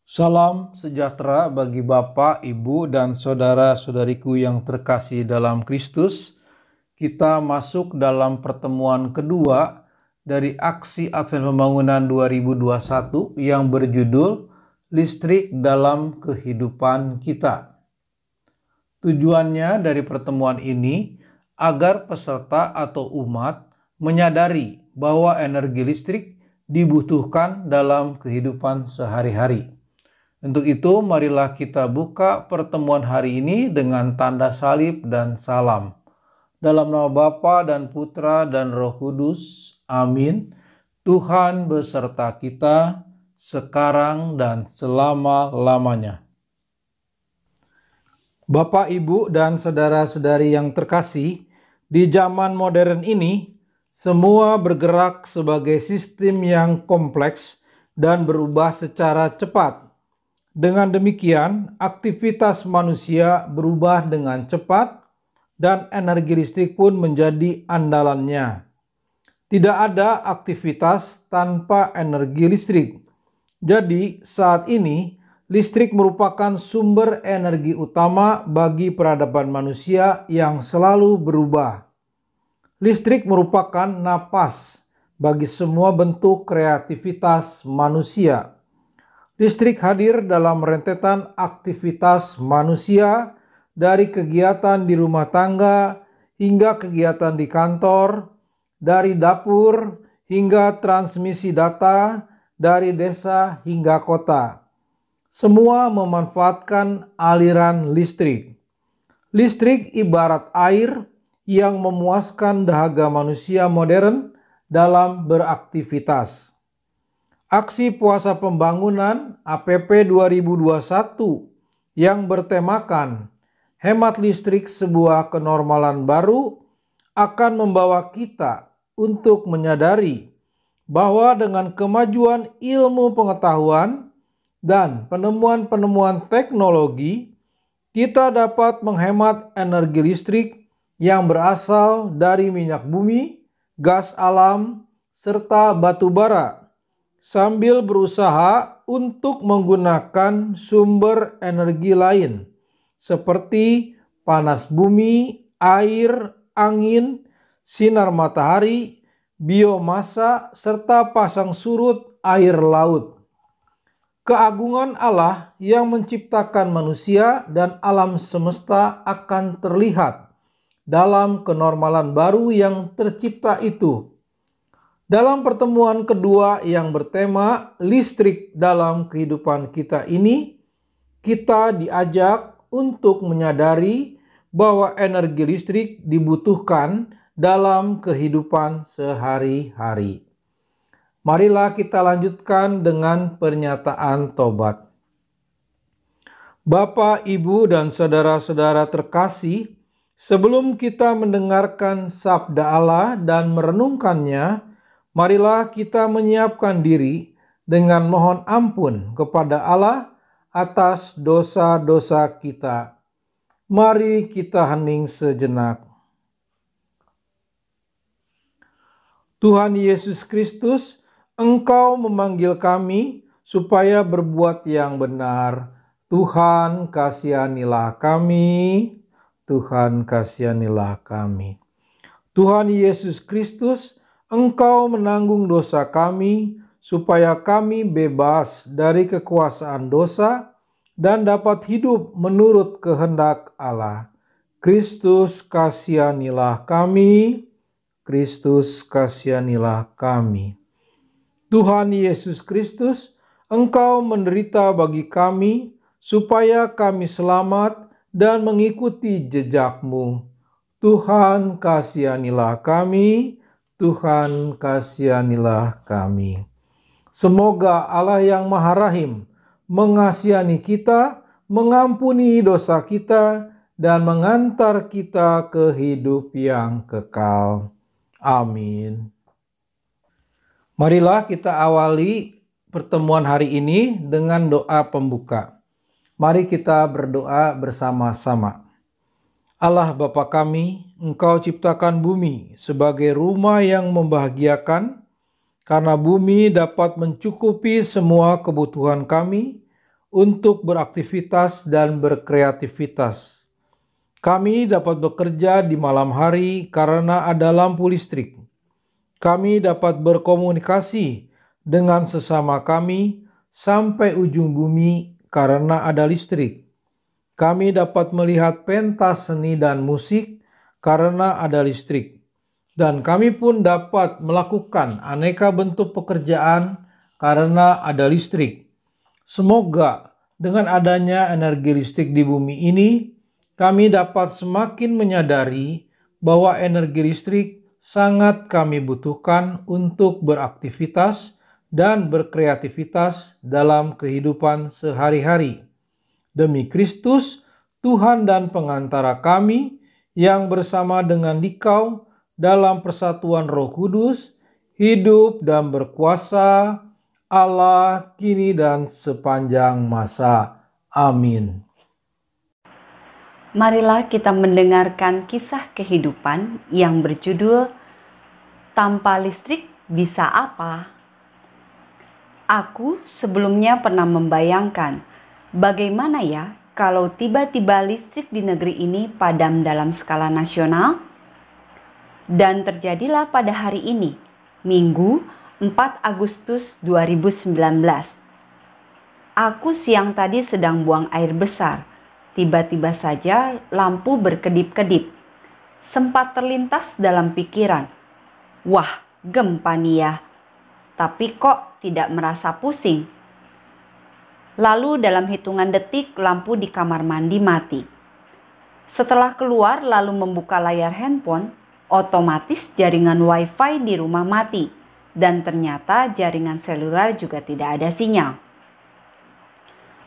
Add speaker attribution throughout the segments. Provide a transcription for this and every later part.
Speaker 1: Salam sejahtera bagi Bapak, Ibu, dan saudara-saudariku yang terkasih dalam Kristus. Kita masuk dalam pertemuan kedua dari aksi Advent Pembangunan 2021 yang berjudul Listrik dalam Kehidupan Kita. Tujuannya dari pertemuan ini agar peserta atau umat menyadari bahwa energi listrik dibutuhkan dalam kehidupan sehari-hari. Untuk itu, marilah kita buka pertemuan hari ini dengan tanda salib dan salam. Dalam nama Bapa dan Putra dan Roh Kudus, amin. Tuhan beserta kita, sekarang dan selama-lamanya. Bapak, Ibu, dan saudara-saudari yang terkasih, di zaman modern ini, semua bergerak sebagai sistem yang kompleks dan berubah secara cepat. Dengan demikian, aktivitas manusia berubah dengan cepat dan energi listrik pun menjadi andalannya. Tidak ada aktivitas tanpa energi listrik. Jadi, saat ini listrik merupakan sumber energi utama bagi peradaban manusia yang selalu berubah. Listrik merupakan napas bagi semua bentuk kreativitas manusia. Listrik hadir dalam rentetan aktivitas manusia dari kegiatan di rumah tangga hingga kegiatan di kantor, dari dapur hingga transmisi data dari desa hingga kota. Semua memanfaatkan aliran listrik. Listrik ibarat air yang memuaskan dahaga manusia modern dalam beraktivitas. Aksi Puasa Pembangunan APP 2021 yang bertemakan hemat listrik sebuah kenormalan baru akan membawa kita untuk menyadari bahwa dengan kemajuan ilmu pengetahuan dan penemuan-penemuan teknologi, kita dapat menghemat energi listrik yang berasal dari minyak bumi, gas alam, serta batu bara, sambil berusaha untuk menggunakan sumber energi lain seperti panas bumi, air, angin, sinar matahari, biomasa, serta pasang surut air laut. Keagungan Allah yang menciptakan manusia dan alam semesta akan terlihat dalam kenormalan baru yang tercipta itu. Dalam pertemuan kedua yang bertema listrik dalam kehidupan kita ini, kita diajak untuk menyadari bahwa energi listrik dibutuhkan dalam kehidupan sehari-hari. Marilah kita lanjutkan dengan pernyataan tobat. Bapak, Ibu, dan saudara-saudara terkasih, sebelum kita mendengarkan sabda Allah dan merenungkannya, marilah kita menyiapkan diri dengan mohon ampun kepada Allah atas dosa-dosa kita. Mari kita hening sejenak. Tuhan Yesus Kristus, Engkau memanggil kami supaya berbuat yang benar. Tuhan, kasihanilah kami. Tuhan, kasihanilah kami. Tuhan Yesus Kristus, Engkau menanggung dosa kami, supaya kami bebas dari kekuasaan dosa dan dapat hidup menurut kehendak Allah. Kristus, kasihanilah kami. Kristus, kasihanilah kami. Tuhan Yesus Kristus, Engkau menderita bagi kami, supaya kami selamat dan mengikuti jejak-Mu. Tuhan, kasihanilah kami. Tuhan, kasihanilah kami. Semoga Allah yang Maha Rahim mengasihani kita, mengampuni dosa kita, dan mengantar kita ke hidup yang kekal. Amin. Marilah kita awali pertemuan hari ini dengan doa pembuka. Mari kita berdoa bersama-sama. Allah Bapa kami, Engkau ciptakan bumi sebagai rumah yang membahagiakan, karena bumi dapat mencukupi semua kebutuhan kami, untuk beraktivitas dan berkreativitas. Kami dapat bekerja di malam hari karena ada lampu listrik. Kami dapat berkomunikasi dengan sesama kami sampai ujung bumi karena ada listrik. Kami dapat melihat pentas seni dan musik karena ada listrik. Dan kami pun dapat melakukan aneka bentuk pekerjaan karena ada listrik. Semoga dengan adanya energi listrik di bumi ini, kami dapat semakin menyadari bahwa energi listrik sangat kami butuhkan untuk beraktivitas dan berkreativitas dalam kehidupan sehari-hari. Demi Kristus, Tuhan dan pengantara kami, yang bersama dengan Dikau dalam persatuan Roh Kudus, hidup dan berkuasa Allah kini dan sepanjang masa. Amin.
Speaker 2: Marilah kita mendengarkan kisah kehidupan yang berjudul Tanpa Listrik Bisa Apa? Aku sebelumnya pernah membayangkan bagaimana ya kalau tiba-tiba listrik di negeri ini padam dalam skala nasional? Dan terjadilah pada hari ini, Minggu 4 Agustus 2019. Aku siang tadi sedang buang air besar. Tiba-tiba saja lampu berkedip-kedip. Sempat terlintas dalam pikiran, wah, gempa nih ya. Tapi kok tidak merasa pusing? Lalu dalam hitungan detik lampu di kamar mandi mati. Setelah keluar lalu membuka layar handphone, otomatis jaringan wifi di rumah mati. Dan ternyata jaringan seluler juga tidak ada sinyal.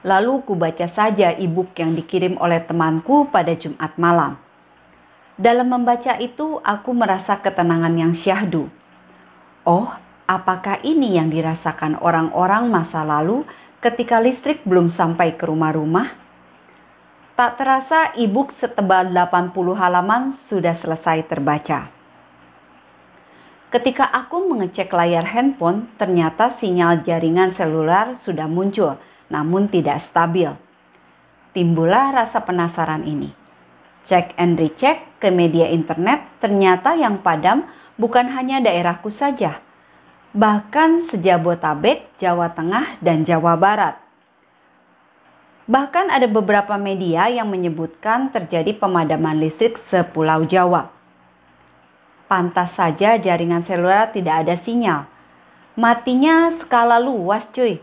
Speaker 2: Lalu kubaca saja e-book yang dikirim oleh temanku pada Jumat malam. Dalam membaca itu aku merasa ketenangan yang syahdu. Oh, apakah ini yang dirasakan orang-orang masa lalu ketika listrik belum sampai ke rumah-rumah? Tak terasa e-book setebal 80 halaman sudah selesai terbaca. Ketika aku mengecek layar handphone, ternyata sinyal jaringan seluler sudah muncul, namun tidak stabil. Timbullah rasa penasaran ini. Cek and recheck ke media internet, ternyata yang padam bukan hanya daerahku saja, bahkan sejabotabek, Jawa Tengah, dan Jawa Barat. Bahkan ada beberapa media yang menyebutkan terjadi pemadaman listrik sepulau Jawa. Pantas saja jaringan seluler tidak ada sinyal. Matinya skala luas cuy.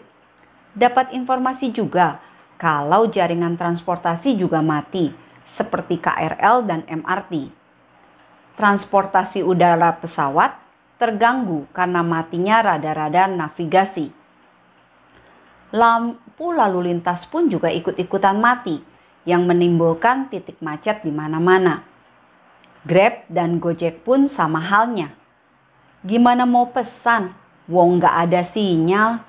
Speaker 2: Dapat informasi juga kalau jaringan transportasi juga mati, seperti KRL dan MRT. Transportasi udara pesawat terganggu karena matinya radar-radar navigasi. Lampu lalu lintas pun juga ikut-ikutan mati, yang menimbulkan titik macet di mana-mana. Grab dan Gojek pun sama halnya. Gimana mau pesan, wong gak ada sinyal.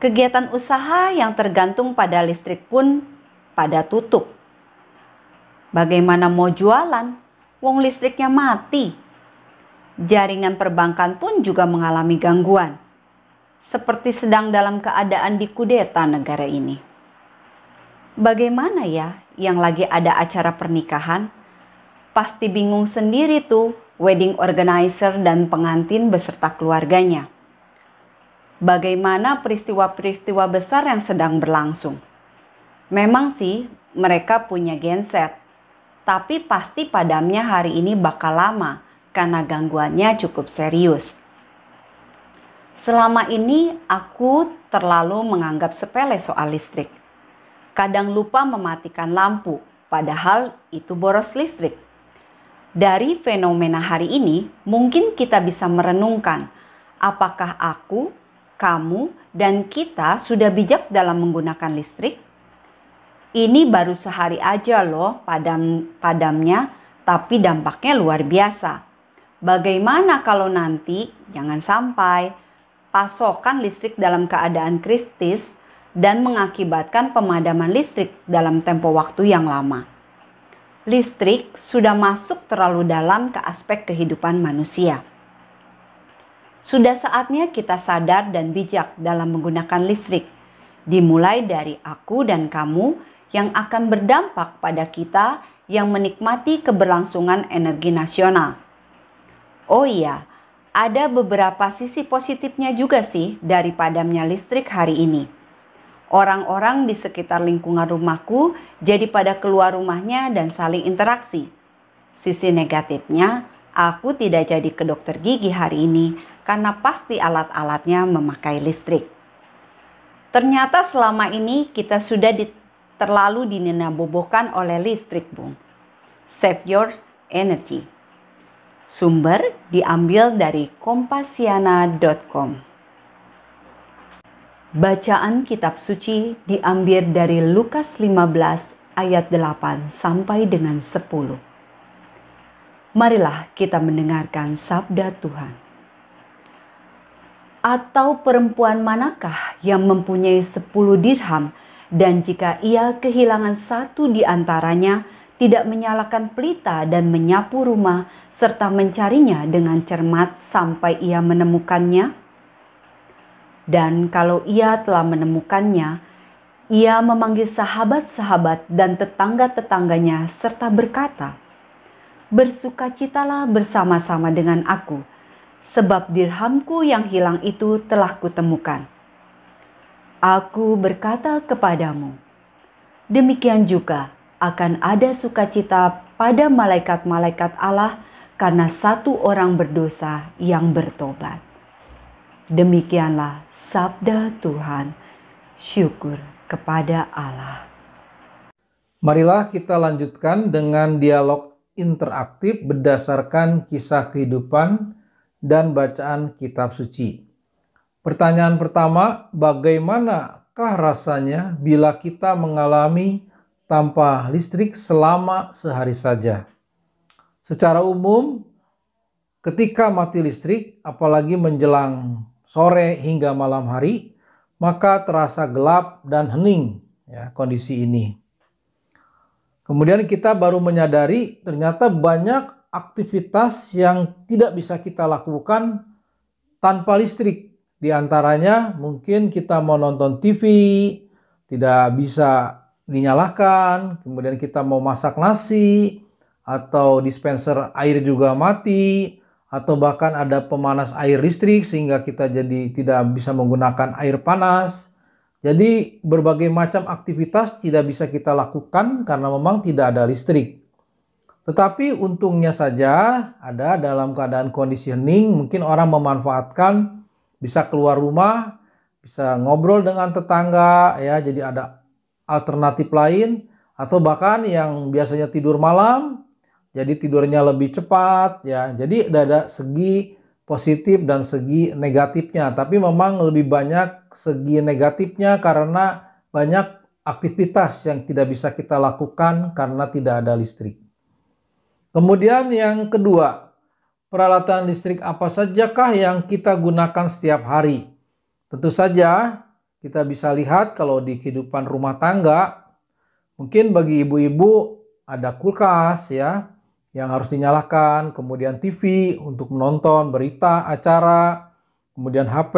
Speaker 2: Kegiatan usaha yang tergantung pada listrik pun pada tutup. Bagaimana mau jualan, wong listriknya mati. Jaringan perbankan pun juga mengalami gangguan. Seperti sedang dalam keadaan dikudeta negara ini. Bagaimana ya yang lagi ada acara pernikahan? Pasti bingung sendiri tuh wedding organizer dan pengantin beserta keluarganya. Bagaimana peristiwa-peristiwa besar yang sedang berlangsung? Memang sih mereka punya genset, tapi pasti padamnya hari ini bakal lama karena gangguannya cukup serius. Selama ini aku terlalu menganggap sepele soal listrik. Kadang lupa mematikan lampu, padahal itu boros listrik. Dari fenomena hari ini, mungkin kita bisa merenungkan apakah aku, kamu, dan kita sudah bijak dalam menggunakan listrik? Ini baru sehari aja loh padamnya, tapi dampaknya luar biasa. Bagaimana kalau nanti, jangan sampai, pasokan listrik dalam keadaan kritis dan mengakibatkan pemadaman listrik dalam tempo waktu yang lama. Listrik sudah masuk terlalu dalam ke aspek kehidupan manusia. Sudah saatnya kita sadar dan bijak dalam menggunakan listrik. dimulai dari aku dan kamu yang akan berdampak pada kita yang menikmati keberlangsungan energi nasional. Oh iya, ada beberapa sisi positifnya juga sih dari padamnya listrik hari ini. Orang-orang di sekitar lingkungan rumahku jadi pada keluar rumahnya dan saling interaksi. Sisi negatifnya, aku tidak jadi ke dokter gigi hari ini karena pasti alat-alatnya memakai listrik. Ternyata selama ini kita sudah terlalu dininabobohkan oleh listrik, Bung. Save your energy. Sumber diambil dari kompasiana.com. Bacaan kitab suci diambil dari Lukas 15 ayat 8 sampai dengan 10. Marilah kita mendengarkan sabda Tuhan. Atau perempuan manakah yang mempunyai 10 dirham dan jika ia kehilangan satu di antaranya, tidak menyalakan pelita dan menyapu rumah serta mencarinya dengan cermat sampai ia menemukannya? Dan kalau ia telah menemukannya, ia memanggil sahabat-sahabat dan tetangga-tetangganya serta berkata, "Bersukacitalah bersama-sama dengan aku, sebab dirhamku yang hilang itu telah kutemukan." Aku berkata kepadamu, demikian juga akan ada sukacita pada malaikat-malaikat Allah karena satu orang berdosa yang bertobat. Demikianlah sabda Tuhan. Syukur kepada Allah.
Speaker 1: Marilah kita lanjutkan dengan dialog interaktif berdasarkan kisah kehidupan dan bacaan kitab suci. Pertanyaan pertama, bagaimanakah rasanya bila kita mengalami tanpa listrik selama sehari saja? Secara umum, ketika mati listrik, apalagi menjelang sore hingga malam hari, maka terasa gelap dan hening ya, kondisi ini. Kemudian kita baru menyadari ternyata banyak aktivitas yang tidak bisa kita lakukan tanpa listrik. Di antaranya mungkin kita mau nonton TV, tidak bisa dinyalakan, kemudian kita mau masak nasi, atau dispenser air juga mati, atau bahkan ada pemanas air listrik sehingga kita jadi tidak bisa menggunakan air panas. Jadi berbagai macam aktivitas tidak bisa kita lakukan karena memang tidak ada listrik. Tetapi untungnya saja ada dalam keadaan kondisi hening, mungkin orang memanfaatkan bisa keluar rumah, bisa ngobrol dengan tetangga ya, jadi ada alternatif lain, atau bahkan yang biasanya tidur malam jadi tidurnya lebih cepat ya. Jadi ada segi positif dan segi negatifnya. Tapi memang lebih banyak segi negatifnya karena banyak aktivitas yang tidak bisa kita lakukan karena tidak ada listrik. Kemudian yang kedua, peralatan listrik apa sajakah yang kita gunakan setiap hari? Tentu saja kita bisa lihat kalau di kehidupan rumah tangga, mungkin bagi ibu-ibu ada kulkas ya, yang harus dinyalakan, kemudian TV untuk menonton berita, acara, kemudian HP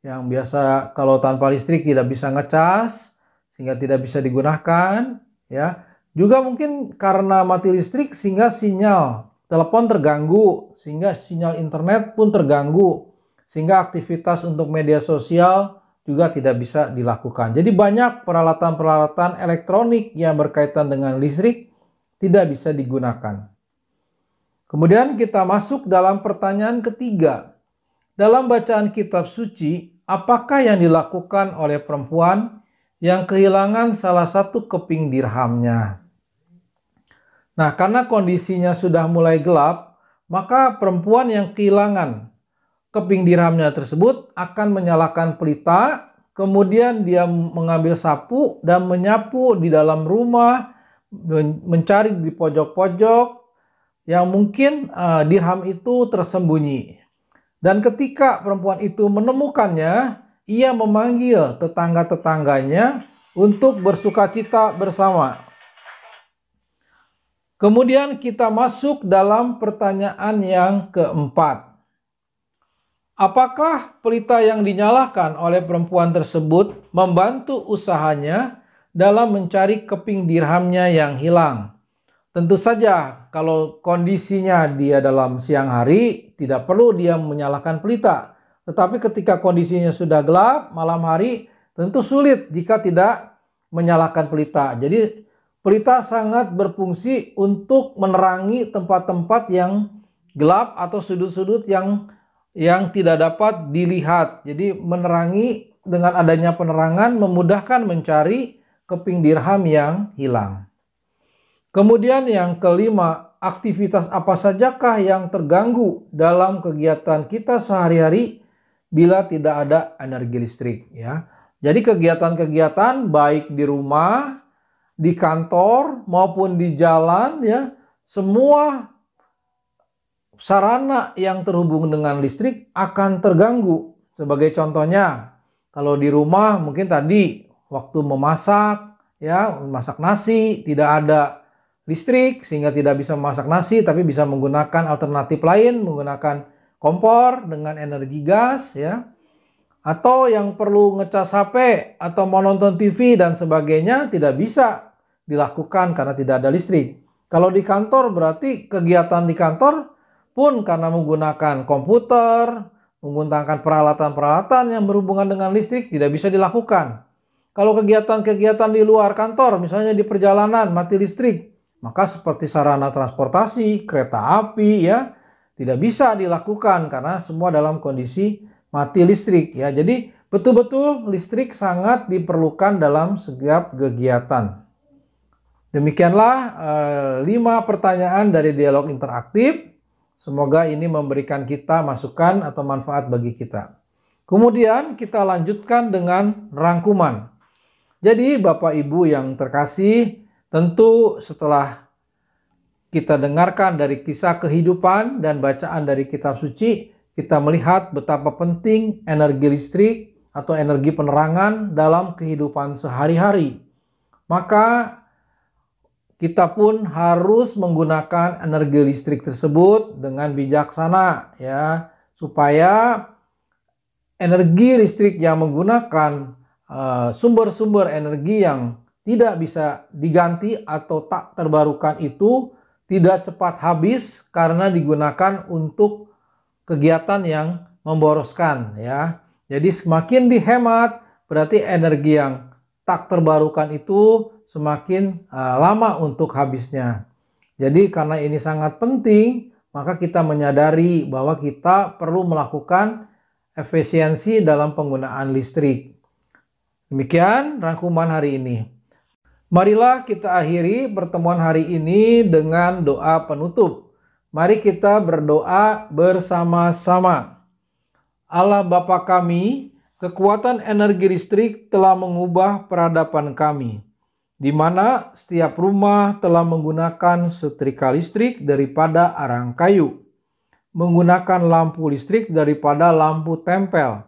Speaker 1: yang biasa kalau tanpa listrik tidak bisa ngecas sehingga tidak bisa digunakan ya. Juga mungkin karena mati listrik sehingga sinyal telepon terganggu, sehingga sinyal internet pun terganggu, sehingga aktivitas untuk media sosial juga tidak bisa dilakukan. Jadi banyak peralatan-peralatan elektronik yang berkaitan dengan listrik tidak bisa digunakan. Kemudian kita masuk dalam pertanyaan ketiga. Dalam bacaan kitab suci, apakah yang dilakukan oleh perempuan yang kehilangan salah satu keping dirhamnya? Nah, karena kondisinya sudah mulai gelap, maka perempuan yang kehilangan keping dirhamnya tersebut akan menyalakan pelita, kemudian dia mengambil sapu dan menyapu di dalam rumah, mencari di pojok-pojok yang mungkin dirham itu tersembunyi. Dan ketika perempuan itu menemukannya, ia memanggil tetangga-tetangganya untuk bersukacita bersama. Kemudian kita masuk dalam pertanyaan yang keempat. Apakah pelita yang dinyalakan oleh perempuan tersebut membantu usahanya dalam mencari keping dirhamnya yang hilang? Tentu saja, kalau kondisinya dia dalam siang hari, tidak perlu dia menyalakan pelita. Tetapi ketika kondisinya sudah gelap, malam hari, tentu sulit jika tidak menyalakan pelita. Jadi, pelita sangat berfungsi untuk menerangi tempat-tempat yang gelap atau sudut-sudut yang tidak dapat dilihat. Jadi, menerangi dengan adanya penerangan memudahkan mencari keping dirham yang hilang. Kemudian yang kelima, aktivitas apa sajakah yang terganggu dalam kegiatan kita sehari-hari bila tidak ada energi listrik, ya. Jadi kegiatan-kegiatan baik di rumah, di kantor maupun di jalan, ya, semua sarana yang terhubung dengan listrik akan terganggu. Sebagai contohnya, kalau di rumah mungkin tadi waktu memasak, ya, memasak nasi tidak ada listrik sehingga tidak bisa memasak nasi, tapi bisa menggunakan alternatif lain, menggunakan kompor dengan energi gas, ya. Atau yang perlu ngecas HP atau mau nonton TV dan sebagainya tidak bisa dilakukan karena tidak ada listrik. Kalau di kantor berarti kegiatan di kantor pun karena menggunakan komputer, menggunakan peralatan-peralatan yang berhubungan dengan listrik tidak bisa dilakukan. Kalau kegiatan-kegiatan di luar kantor, misalnya di perjalanan mati listrik, maka seperti sarana transportasi, kereta api, ya, tidak bisa dilakukan karena semua dalam kondisi mati listrik, ya. Jadi betul-betul listrik sangat diperlukan dalam setiap kegiatan. Demikianlah 5 pertanyaan dari dialog interaktif. Semoga ini memberikan kita masukan atau manfaat bagi kita. Kemudian kita lanjutkan dengan rangkuman. Jadi Bapak Ibu yang terkasih, tentu setelah kita dengarkan dari kisah kehidupan dan bacaan dari kitab suci, kita melihat betapa penting energi listrik atau energi penerangan dalam kehidupan sehari-hari. Maka kita pun harus menggunakan energi listrik tersebut dengan bijaksana, ya, supaya energi listrik yang menggunakan sumber-sumber energi yang tidak bisa diganti atau tak terbarukan itu tidak cepat habis karena digunakan untuk kegiatan yang memboroskan, ya. Jadi semakin dihemat berarti energi yang tak terbarukan itu semakin lama untuk habisnya. Jadi karena ini sangat penting, maka kita menyadari bahwa kita perlu melakukan efisiensi dalam penggunaan listrik. Demikian rangkuman hari ini. Marilah kita akhiri pertemuan hari ini dengan doa penutup. Mari kita berdoa bersama-sama. Allah Bapa kami, kekuatan energi listrik telah mengubah peradaban kami, di mana setiap rumah telah menggunakan setrika listrik daripada arang kayu, menggunakan lampu listrik daripada lampu tempel,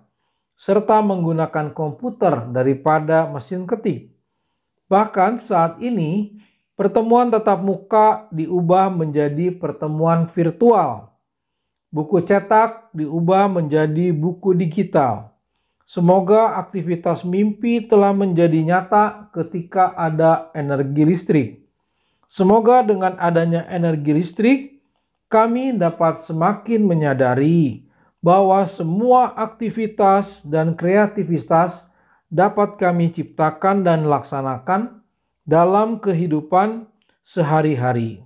Speaker 1: serta menggunakan komputer daripada mesin ketik. Bahkan saat ini, pertemuan tatap muka diubah menjadi pertemuan virtual. Buku cetak diubah menjadi buku digital. Semoga aktivitas mimpi telah menjadi nyata ketika ada energi listrik. Semoga dengan adanya energi listrik, kami dapat semakin menyadari bahwa semua aktivitas dan kreativitas dapat kami ciptakan dan laksanakan dalam kehidupan sehari-hari.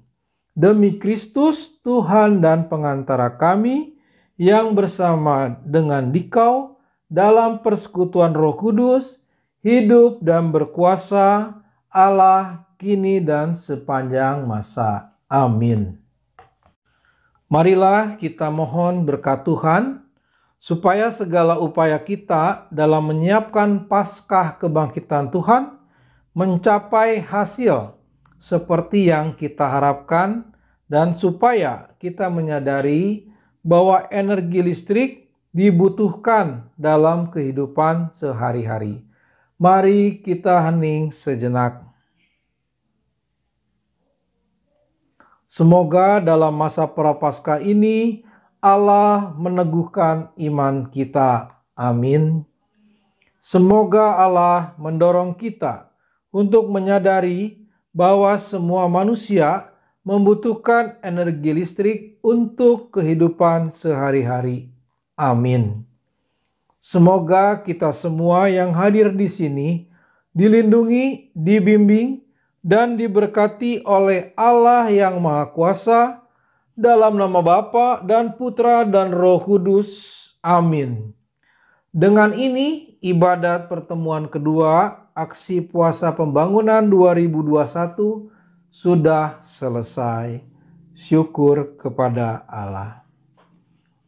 Speaker 1: Demi Kristus, Tuhan dan pengantara kami, yang bersama dengan Dikau dalam persekutuan Roh Kudus, hidup dan berkuasa Allah kini dan sepanjang masa. Amin. Marilah kita mohon berkat Tuhan, supaya segala upaya kita dalam menyiapkan Paskah kebangkitan Tuhan mencapai hasil seperti yang kita harapkan, dan supaya kita menyadari bahwa energi listrik dibutuhkan dalam kehidupan sehari-hari. Mari kita hening sejenak. Semoga dalam masa Prapaskah ini Allah meneguhkan iman kita. Amin. Semoga Allah mendorong kita untuk menyadari bahwa semua manusia membutuhkan energi listrik untuk kehidupan sehari-hari. Amin. Semoga kita semua yang hadir di sini dilindungi, dibimbing, dan diberkati oleh Allah yang Maha Kuasa, dalam nama Bapa dan Putra dan Roh Kudus. Amin. Dengan ini, ibadat pertemuan kedua Aksi Puasa Pembangunan 2021 sudah selesai. Syukur kepada Allah.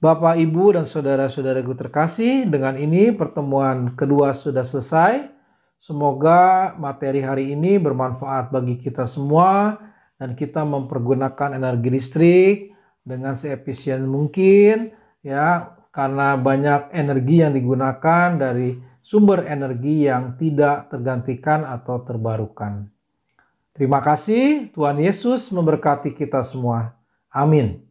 Speaker 1: Bapak, Ibu, dan saudara-saudaraku terkasih, dengan ini pertemuan kedua sudah selesai. Semoga materi hari ini bermanfaat bagi kita semua dan kita mempergunakan energi listrik dengan seefisien mungkin, ya, karena banyak energi yang digunakan dari sumber energi yang tidak tergantikan atau terbarukan. Terima kasih, Tuhan Yesus memberkati kita semua. Amin.